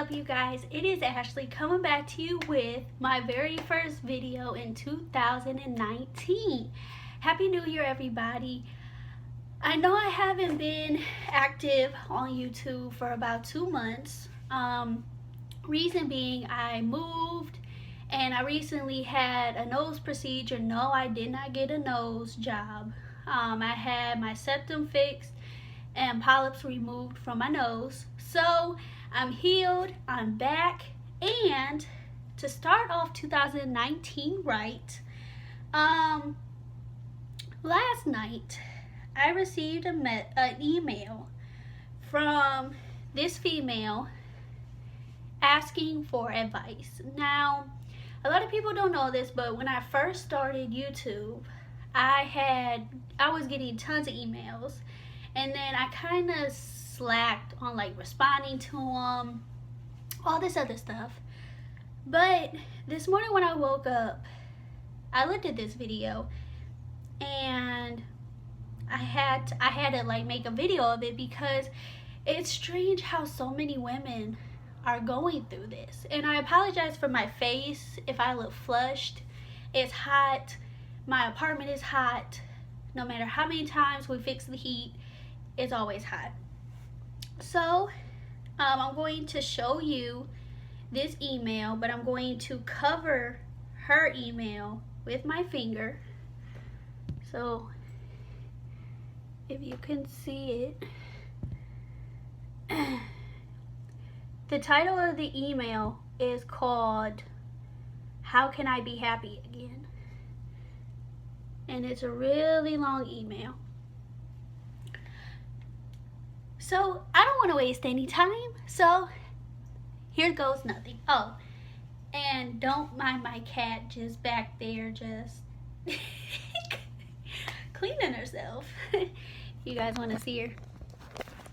up, you guys? It is Ashley coming back to you with my very first video in 2019. Happy New Year, everybody. I know I haven't been active on YouTube for about 2 months. Reason being, I moved and I recently had a nose procedure. No, I did not get a nose job. I had my septum fixed and polyps removed from my nose. So I'm healed, I'm back, and to start off 2019 right, last night I received an email from this female asking for advice. Now, a lot of people don't know this, but when I first started YouTube, I was getting tons of emails, and then I kind of slacked on like responding to them, all this other stuff. But this morning when I woke up, I looked at this video and I had to like make a video of it, because it's strange how so many women are going through this. And I apologize for my face if I look flushed. It's hot. My apartment is hot. No matter how many times we fix the heat, it's always hot. So I'm going to show you this email, but I'm going to cover her email with my finger, so if you can see it. The title of the email is called "How Can I Be Happy Again?" And it's a really long email. So I don't want to waste any time, so here goes nothing. Oh, and don't mind my cat just back there just cleaning herself. You guys want to see her?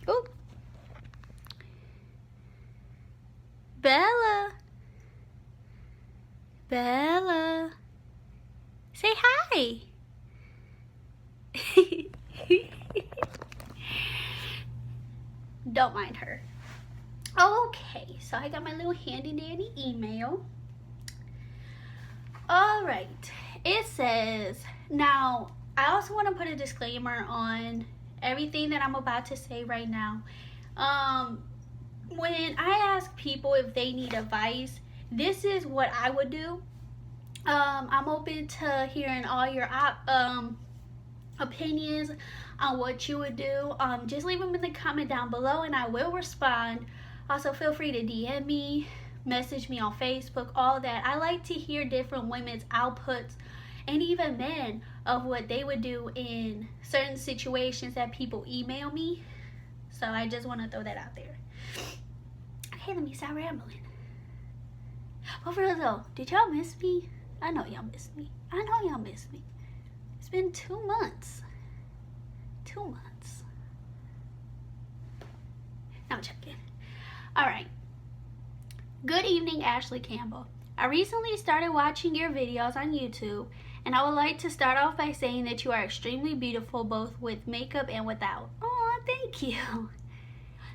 Ooh. Bella. Bella. Say hi. Don't mind her. Okay, so I got my little handy dandy email. Alright, it says, now I also want to put a disclaimer on everything that I'm about to say right now. When I ask people if they need advice, this is what I would do. I'm open to hearing all your opinions on what you would do. Just leave them in the comment down below and I will respond. Also, feel free to DM me, message me on Facebook, all that. I like to hear different women's outputs and even men of what they would do in certain situations that people email me. So I just want to throw that out there. Okay, let me stop rambling. But for real though, did y'all miss me? I know y'all missed me. I know y'all missed me. It's been 2 months. 2 months. Now check in. Alright. Good evening, Ashley Campbell. I recently started watching your videos on YouTube, and I would like to start off by saying that you are extremely beautiful both with makeup and without. Aw, thank you.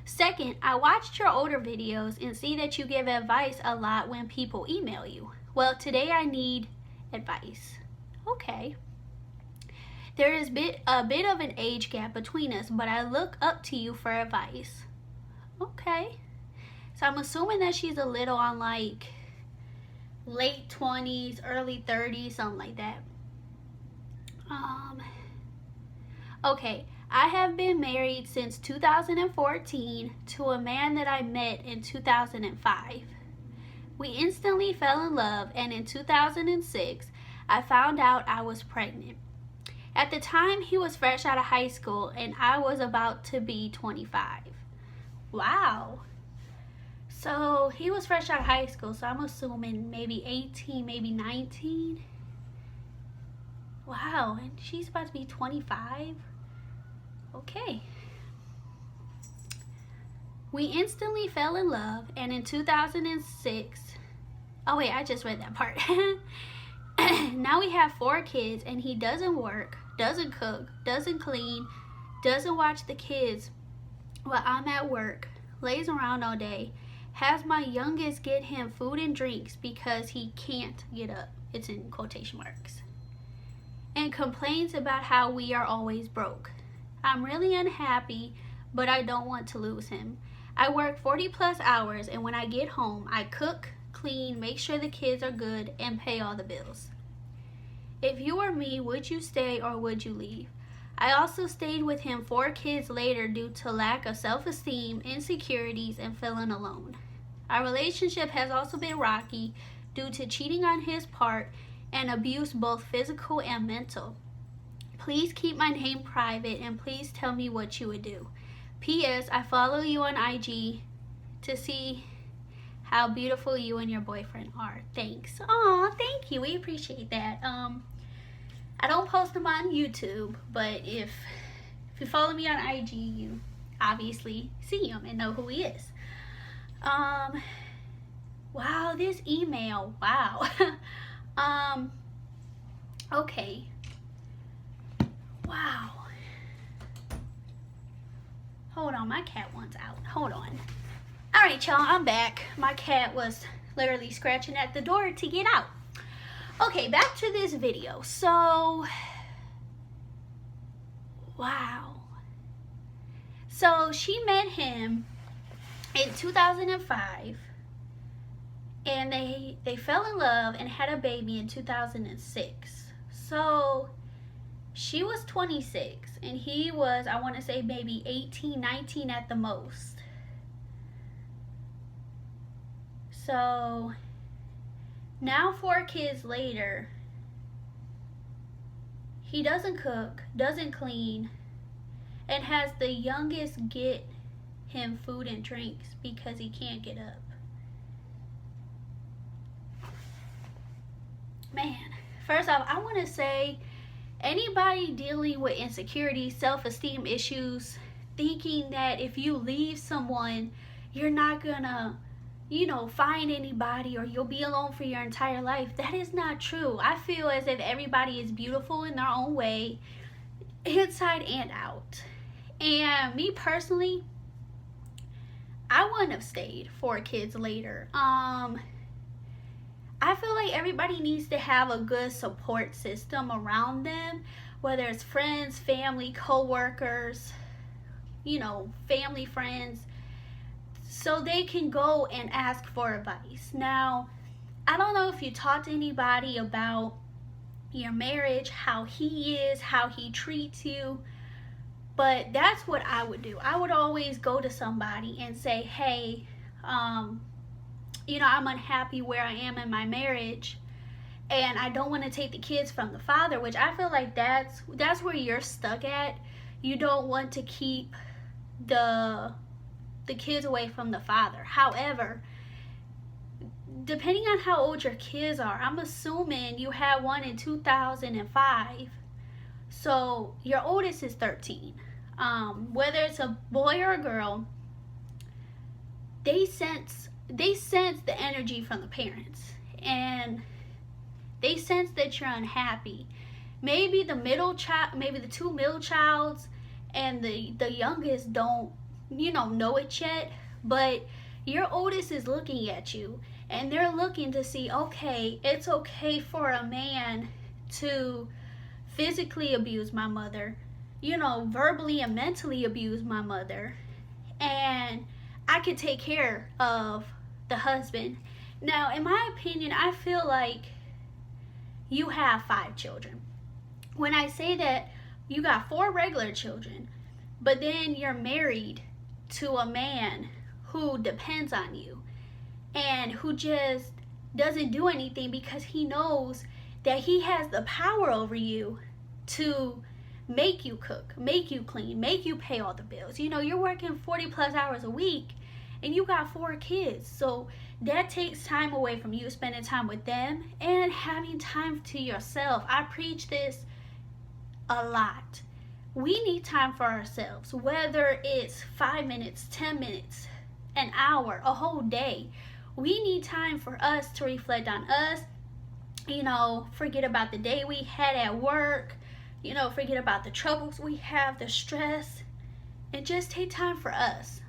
Second, I watched your older videos and see that you give advice a lot when people email you. Well, today I need advice. Okay. There is a bit of an age gap between us, but I look up to you for advice. Okay. So I'm assuming that she's a little on like late 20s, early 30s, something like that. Okay. I have been married since 2014 to a man that I met in 2005. We instantly fell in love, and in 2006, I found out I was pregnant. At the time, he was fresh out of high school, and I was about to be 25. Wow. So he was fresh out of high school, so I'm assuming maybe 18, maybe 19. Wow, and she's about to be 25? Okay. We instantly fell in love, and in 2006, oh wait, I just read that part. Now we have 4 kids, and he doesn't work, doesn't cook, doesn't clean, doesn't watch the kids while I'm at work, lays around all day, Has my youngest get him food and drinks because he can't get up. It's in quotation marks. And complains about how we are always broke. I'm really unhappy, but I don't want to lose him. I work 40 plus hours, and when I get home, I cook, clean, make sure the kids are good, and pay all the bills. If you were me, would you stay or would you leave? I also stayed with him 4 kids later due to lack of self-esteem, insecurities, and feeling alone. Our relationship has also been rocky due to cheating on his part and abuse, both physical and mental. Please keep my name private and please tell me what you would do. P.S. I follow you on IG to see how beautiful you and your boyfriend are. Thanks. Aw, thank you. We appreciate that. I don't post them on YouTube, but if you follow me on IG, you obviously see him and know who he is. Wow, this email. Wow. Okay. Wow. Hold on, my cat wants out. Hold on. Alright, y'all, I'm back. My cat was literally scratching at the door to get out. Okay, back to this video. So, wow. So, she met him in 2005. And they fell in love and had a baby in 2006. So, she was 26 and he was, I want to say, maybe 18, 19 at the most. So, now 4 kids later, he doesn't cook, doesn't clean, and has the youngest get him food and drinks because he can't get up. Man, first off, I want to say, anybody dealing with insecurity, self-esteem issues, thinking that if you leave someone, you're not gonna, find anybody or you'll be alone for your entire life, that is not true. I feel as if everybody is beautiful in their own way, inside and out. And me personally, I wouldn't have stayed 4 kids later. I feel like everybody needs to have a good support system around them, whether it's friends, family, co-workers, family, friends, so they can go and ask for advice. Now, I don't know if you talk to anybody about your marriage, how he is, how he treats you, but that's what I would do. I would always go to somebody and say, hey, I'm unhappy where I am in my marriage and I don't want to take the kids from the father, which I feel like that's where you're stuck at. You don't want to keep the kids away from the father. However, depending on how old your kids are, I'm assuming you had one in 2005, so your oldest is 13. Whether it's a boy or a girl, they sense the energy from the parents, and they sense that you're unhappy. Maybe the middle child, maybe the 2 middle childs and the youngest don't know it yet, but your oldest is looking at you and they're looking to see, okay, it's okay for a man to physically abuse my mother, verbally and mentally abuse my mother, and I could take care of the husband. Now, in my opinion, I feel like you have 5 children. When I say that, you got 4 regular children, but then you're married to a man who depends on you and who just doesn't do anything because he knows that he has the power over you to make you cook, make you clean, make you pay all the bills. You're working 40 plus hours a week and you got 4 kids, so that takes time away from you spending time with them and having time to yourself. I preach this a lot. We need time for ourselves, whether it's 5 minutes, 10 minutes, an hour, a whole day. We need time for us to reflect on us, forget about the day we had at work, forget about the troubles we have, the stress, and just take time for us.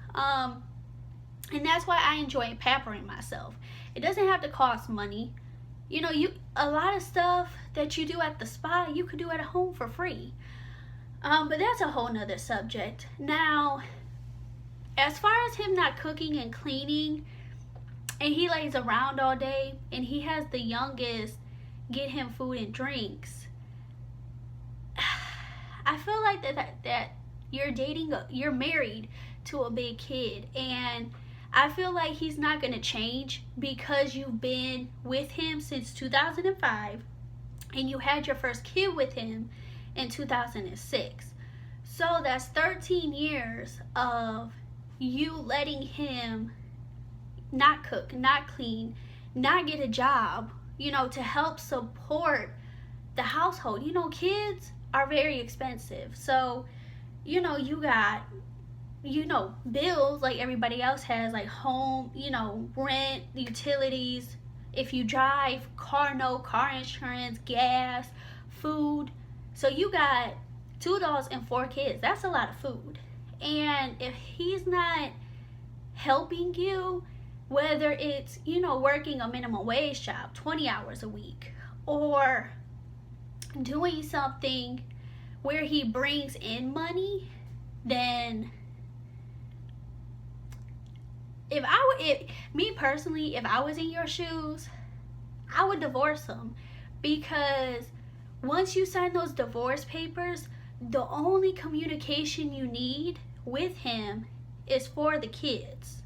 And that's why I enjoy pampering myself. It doesn't have to cost money. You know, a lot of stuff that you do at the spa, you could do at home for free. But that's a whole nother subject. Now, as far as him not cooking and cleaning, and he lays around all day, and he has the youngest get him food and drinks, I feel like that you're married to a big kid, and I feel like he's not going to change because you've been with him since 2005 and you had your first kid with him in 2006. So that's 13 years of you letting him not cook, not clean, not get a job, to help support the household. Kids are very expensive. So, you got bills like everybody else has, like home, rent, utilities. If you drive, car insurance, gas, food. So you got 2 adults and 4 kids. That's a lot of food. And if he's not helping you, whether it's, working a minimum wage job, 20 hours a week, or doing something where he brings in money, then me personally, if I was in your shoes, I would divorce him, because once you sign those divorce papers, the only communication you need with him is for the kids,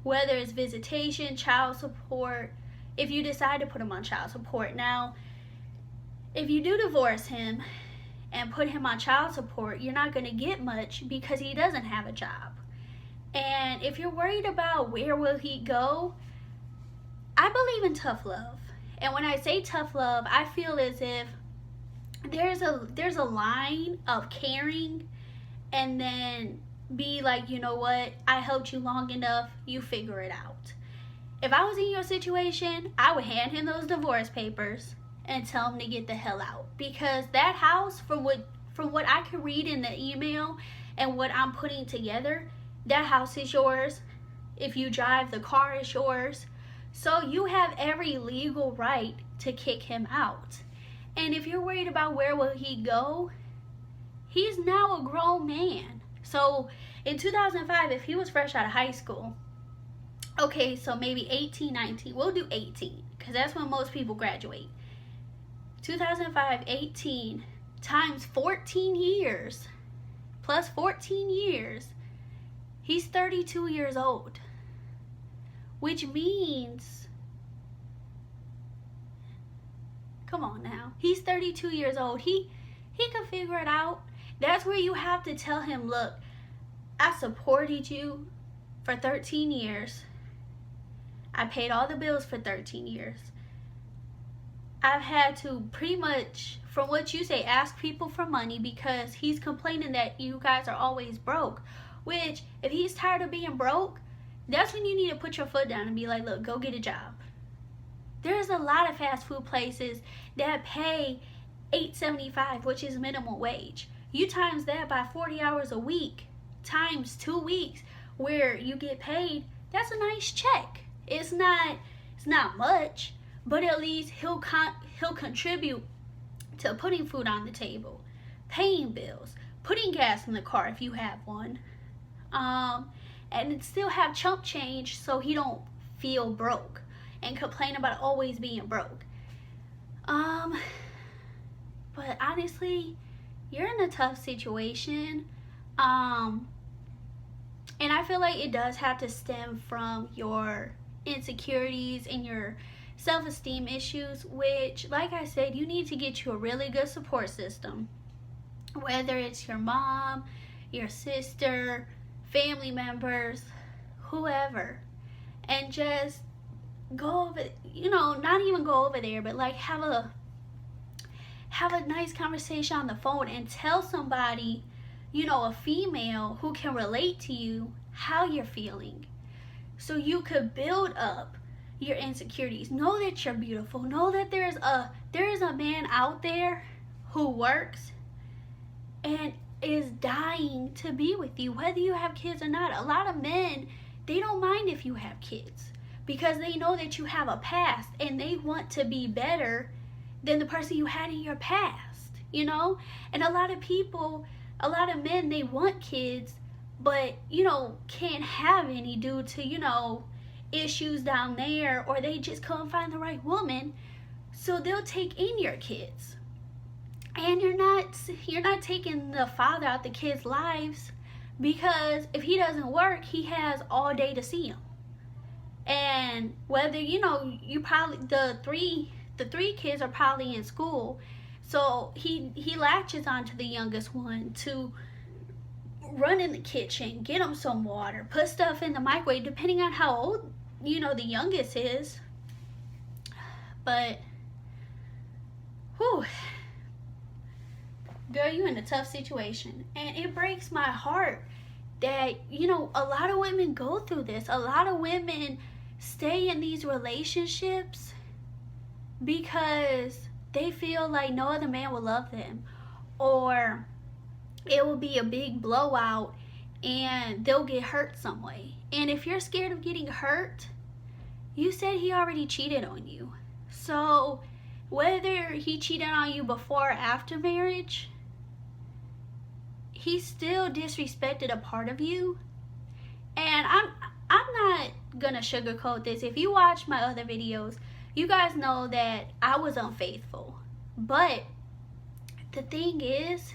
whether it's visitation, child support, if you decide to put him on child support. Now, if you do divorce him and put him on child support, you're not going to get much because he doesn't have a job. And if you're worried about where will he go, I believe in tough love. And when I say tough love, I feel as if there's a line of caring and then be like, you know what, I helped you long enough, you figure it out. If I was in your situation, I would hand him those divorce papers and tell him to get the hell out. Because that house, from what I can read in the email and what I'm putting together, that house is yours. If you drive, the car is yours. So you have every legal right to kick him out. And if you're worried about where will he go, he's now a grown man. So in 2005, if he was fresh out of high school, okay, so maybe 18, 19, we'll do 18, because that's when most people graduate. 2005, 18 times 14 years, plus 14 years, he's 32 years old, which means, come on now, he's 32 years old. He can figure it out. That's where you have to tell him, look, I supported you for 13 years. I paid all the bills for 13 years. I've had to pretty much, from what you say, ask people for money because he's complaining that you guys are always broke. Which, if he's tired of being broke, that's when you need to put your foot down and be like, look, go get a job. There's a lot of fast food places that pay $8.75, which is minimum wage. You times that by 40 hours a week, times 2 weeks where you get paid, that's a nice check. It's not much, but at least he'll contribute to putting food on the table, paying bills, putting gas in the car if you have one, and still have chump change so he don't feel broke and complain about always being broke. But honestly, you're in a tough situation, and I feel like it does have to stem from your insecurities and your self-esteem issues, which, like I said, you need to get you a really good support system, whether it's your mom, your sister, family members, whoever, and just go over, not even go over there, but like have a nice conversation on the phone and tell somebody, a female who can relate to you, how you're feeling, so you could build up your insecurities. Know that you're beautiful. Know that there is a man out there who works and is dying to be with you, whether you have kids or not. A lot of men they don't mind if you have kids because they know that you have a past and they want to be better than the person you had in your past, you know? And a lot of men, they want kids, but, you know, can't have any due to, you know, issues down there, or they just couldn't find the right woman. So they'll take in your kids. And you're not taking the father out the kids' lives, because if he doesn't work, he has all day to see them. And whether, you know, you probably, the three kids are probably in school, so he latches onto the youngest one to run in the kitchen, get them some water, put stuff in the microwave, depending on how old, you know, the youngest is. But whew, girl, you in a tough situation. And it breaks my heart that, you know, a lot of women go through this. A lot of women stay in these relationships because they feel like no other man will love them, or it will be a big blowout and they'll get hurt some way. And if you're scared of getting hurt, you said he already cheated on you. So whether he cheated on you before or after marriage, he still disrespected a part of you. And I'm not gonna sugarcoat this. If you watch my other videos, you guys know that I was unfaithful. But the thing is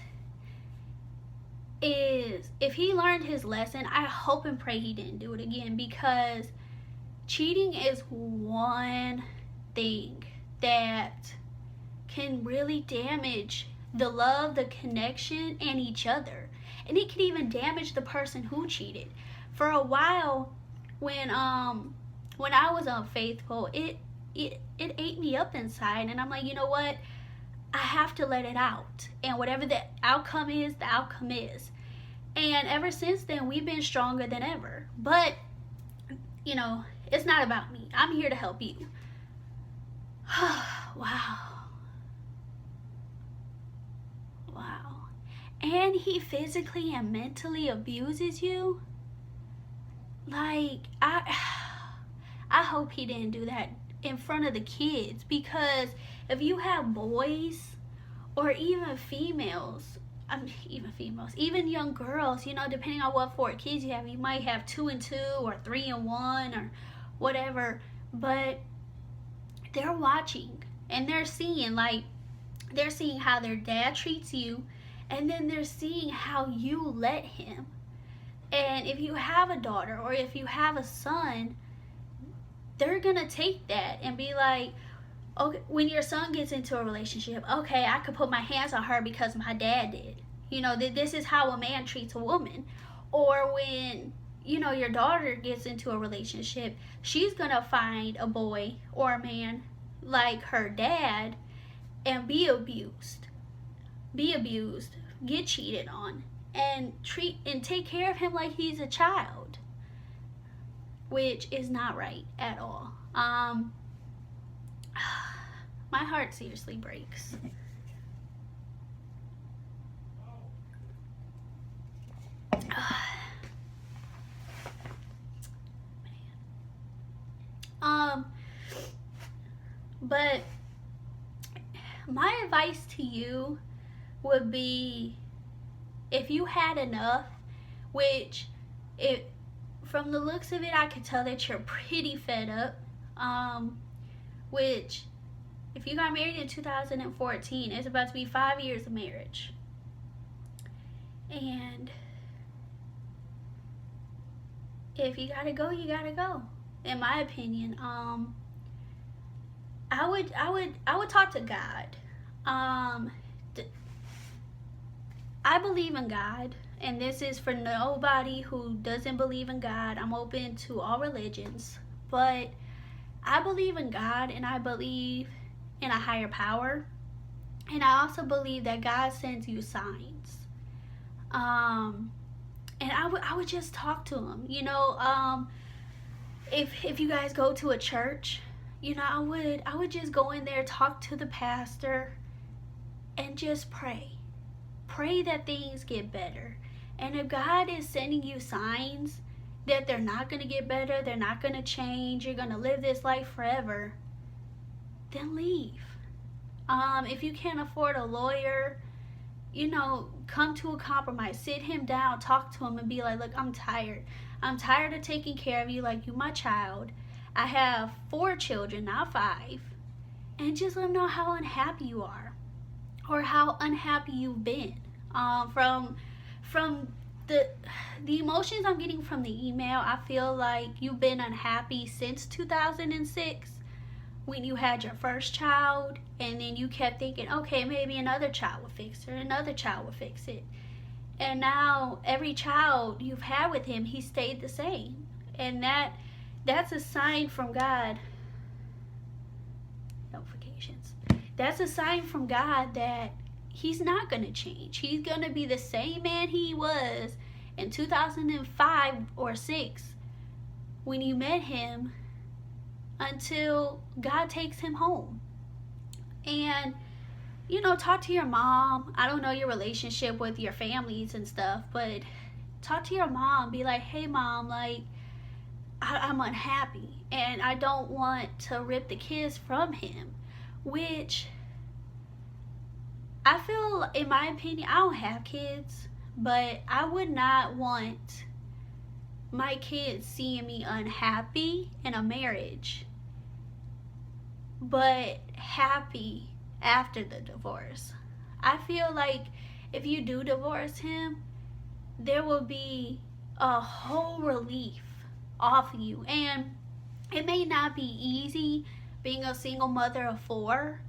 if he learned his lesson, I hope and pray he didn't do it again, because cheating is one thing that can really damage the love, the connection, and each other. And it can even damage the person who cheated. For a while, when I was unfaithful, it ate me up inside, and I'm like, you know what? I have to let it out. And whatever the outcome is, the outcome is. And ever since then, we've been stronger than ever. But, you know, it's not about me. I'm here to help you. Wow. Wow. And he physically and mentally abuses you? Like, I hope he didn't do that in front of the kids, because if you have boys or even females, even young girls, you know, depending on what 4 kids you have, you might have 2 and 2 or 3 and 1 or whatever, but they're watching and they're seeing how their dad treats you, and then they're seeing how you let him. And if you have a daughter or if you have a son, they're gonna take that and be like, okay, when your son gets into a relationship, okay, I could put my hands on her because my dad did. You know, this is how a man treats a woman. Or when, you know, your daughter gets into a relationship, she's gonna find a boy or a man like her dad and be abused, get cheated on, and take care of him like he's a child, which is not right at all. My heart seriously breaks. But my advice to you would be, if you had enough, which from the looks of it, I could tell that you're pretty fed up, which, if you got married in 2014, it's about to be 5 years of marriage. And if you gotta go, you gotta go. In my opinion, I would talk to God. I believe in God, and this is for nobody who doesn't believe in God. I'm open to all religions, but I believe in God, and I believe in a higher power, and I also believe that God sends you signs. And I would just talk to him. You know, if you guys go to a church, you know, I would just go in there, talk to the pastor, and just pray that things get better. And if God is sending you signs that they're not going to get better, they're not going to change, you're going to live this life forever, then leave. If you can't afford a lawyer, come to a compromise. Sit him down, talk to him, and be like, look, I'm tired. I'm tired of taking care of you like you my child. I have 4 children, not 5. And just let him know how unhappy you are, or how unhappy you've been. From the emotions I'm getting from the email, I feel like you've been unhappy since 2006, when you had your first child, and then you kept thinking, okay, maybe another child will fix it, or another child will fix it. And now every child you've had with him, he stayed the same. And that's a sign from God. Notifications. That's a sign from God that he's not going to change. He's going to be the same man he was in 2005 or 6 when you met him, until God takes him home. And talk to your mom. I don't know your relationship with your families and stuff, but talk to your mom. Be like, hey mom, like, I'm unhappy and I don't want to rip the kids from him. Which I feel, in my opinion, I don't have kids, but I would not want my kids seeing me unhappy in a marriage, but happy after the divorce. I feel like if you do divorce him, there will be a whole relief off of you. And it may not be easy being a single mother of 4,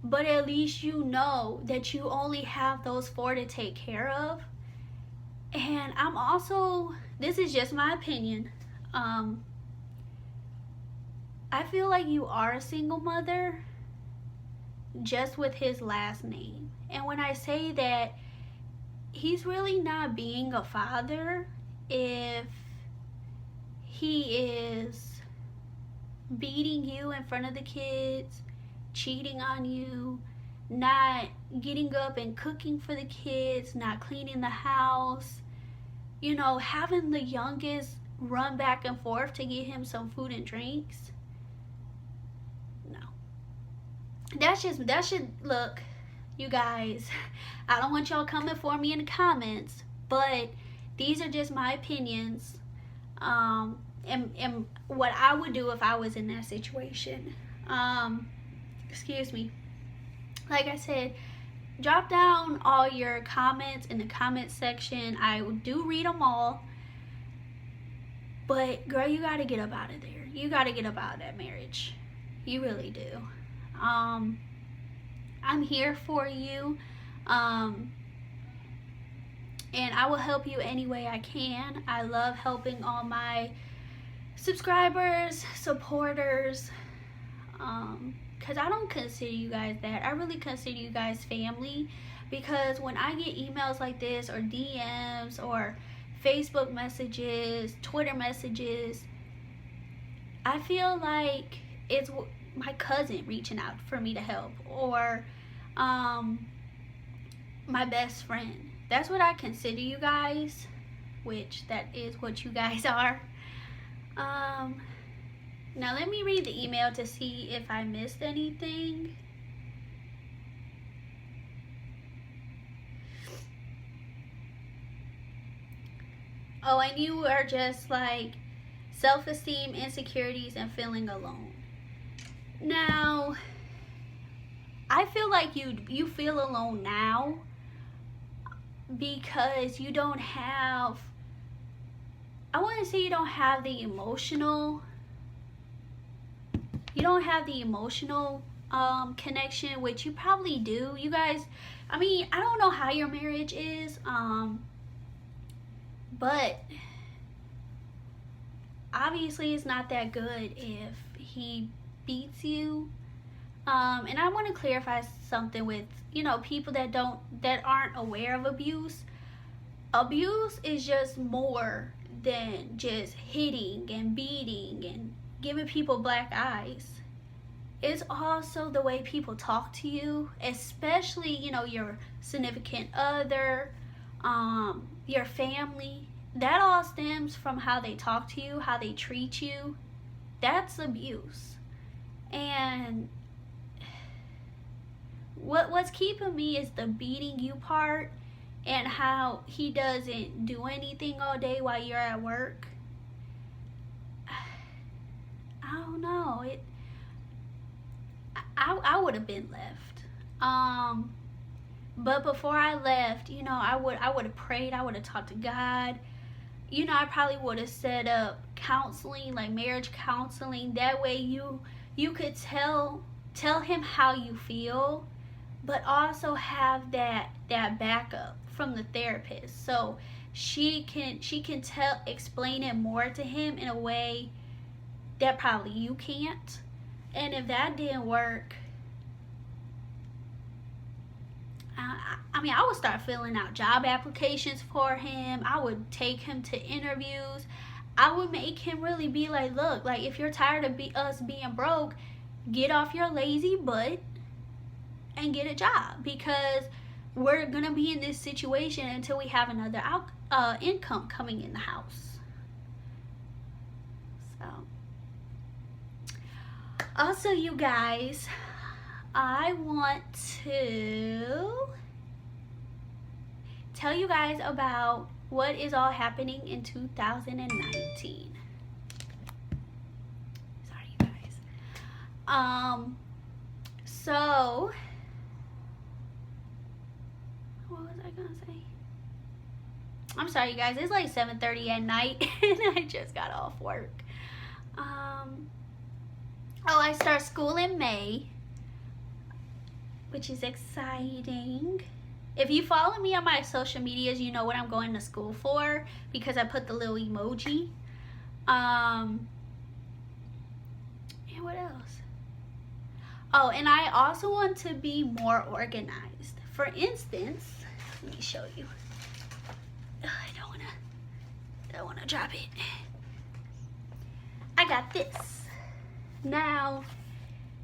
but at least you know that you only have those 4 to take care of. And I'm also, this is just my opinion, I feel like you are a single mother just with his last name. And when I say that, he's really not being a father if he is beating you in front of the kids, cheating on you, not getting up and cooking for the kids, not cleaning the house, having the youngest run back and forth to get him some food and drinks. No. That should look, you guys, I don't want y'all coming for me in the comments, but these are just my opinions, and what I would do if I was in that situation. Excuse me. Like I said, drop down all your comments in the comment section. I do read them all. But girl, you gotta get up out of there. You gotta get up out of that marriage. You really do. I'm here for you. And I will help you any way I can. I love helping all my subscribers, supporters, because I don't consider you guys that. I really consider you guys family, because when I get emails like this, or DMs, or Facebook messages, Twitter messages, I feel like it's my cousin reaching out for me to help, or my best friend. That's what I consider you guys, which that is what you guys are. Now let me read the email to see if I missed anything. Oh, and you are just like self-esteem, insecurities, and feeling alone. Now, I feel like you feel alone now because you don't have, I want to say you don't have the emotional connection, which you probably do. You guys, I mean, I don't know how your marriage is, but obviously it's not that good if he beats you. And I want to clarify something with, people that aren't aware of abuse. Abuse is just more than just hitting and beating and giving people black eyes. It's also the way people talk to you, especially, your significant other, your family. that all stems from how they talk to you, how they treat you. That's abuse. And what's keeping me is the beating you part, and how he doesn't do anything all day while you're at work. I don't know. I would have been left. But before I left, you know, I would have prayed. I would have talked to God. You know, I probably would have set up counseling, like marriage counseling. That way you could tell him how you feel, but also have that backup from the therapist, so she can explain it more to him in a way that probably you can't. And if that didn't work, I would start filling out job applications for him. I would take him to interviews. I would make him really be like, look, like, if you're tired of us being broke, get off your lazy butt and get a job, because we're gonna be in this situation until we have another income coming in the house. So, also, you guys, I want to tell you guys about what is all happening in 2019. Sorry, you guys. So, what was I gonna say? I'm sorry, you guys. It's like 7:30 at night, and I just got off work. Oh, I start school in May, which is exciting. If you follow me on my social medias, you know what I'm going to school for, because I put the little emoji. And what else? Oh, and I also want to be more organized. For instance, let me show you. I don't wanna drop it. I got this. Now,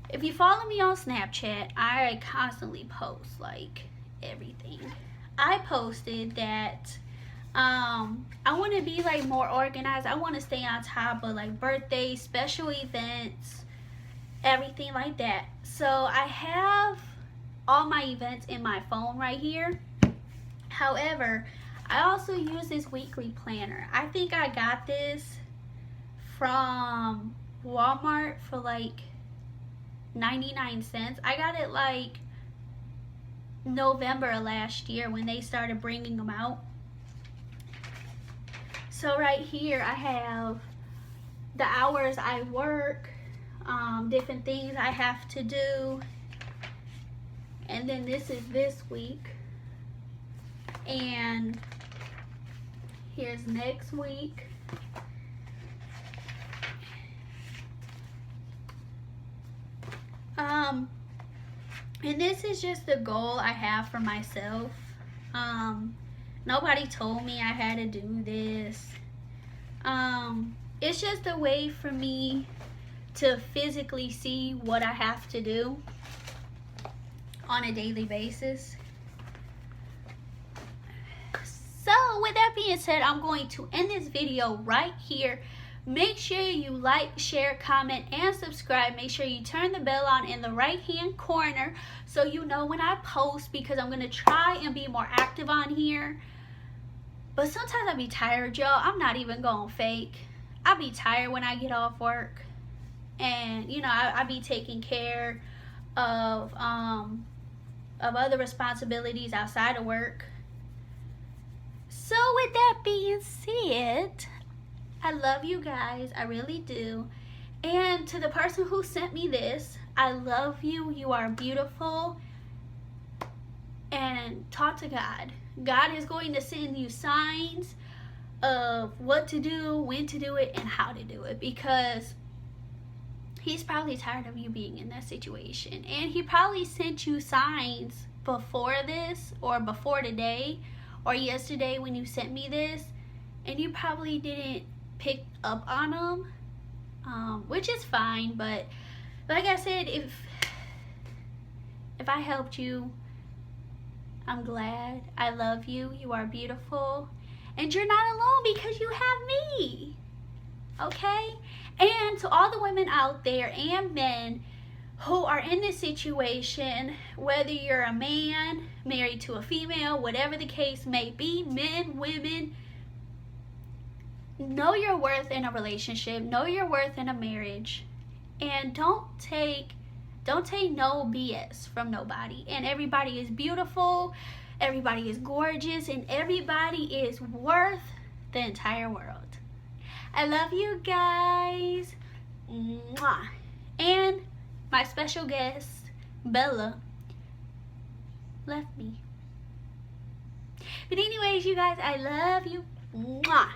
if you follow me on Snapchat, I constantly post like everything. I posted that I want to be like more organized. I want to stay on top of like birthdays, special events, everything like that. So I have all my events in my phone right here. However, I also use this weekly planner. I think I got this from Walmart for like 99 cents. I got it like November of last year when they started bringing them out. So right here I have the hours I work, different things I have to do, and then this is this week, and here's next week. And this is just the goal I have for myself. Nobody told me I had to do this. It's just a way for me to physically see what I have to do on a daily basis. So with that being said, I'm going to end this video right here. Make sure you like, share, comment, and subscribe. Make sure you turn the bell on in the right hand corner so you know when I post, because I'm going to try and be more active on here. But sometimes I be tired, y'all. I'm not even going fake. I be tired when I get off work. And, you know, I be taking care of other responsibilities outside of work. So with that being said, I love you guys. I really do. And to the person who sent me this, I love you. You are beautiful. And talk to God. God is going to send you signs of what to do, when to do it, and how to do it, because He's probably tired of you being in that situation. And He probably sent you signs before this, or before today, or yesterday when you sent me this, and you probably didn't pick up on them, which is fine. But like I said, if I helped you, I'm glad. I love you. You are beautiful. And you're not alone because you have me. Okay? And to all the women out there and men who are in this situation, whether you're a man married to a female, whatever the case may be, men, women, know your worth in a relationship, know your worth in a marriage, and don't take no BS from nobody. And everybody is beautiful, everybody is gorgeous, and everybody is worth the entire world. I love you guys. Mwah. And my special guest, Bella, left me. But anyways, you guys, I love you. Mwah.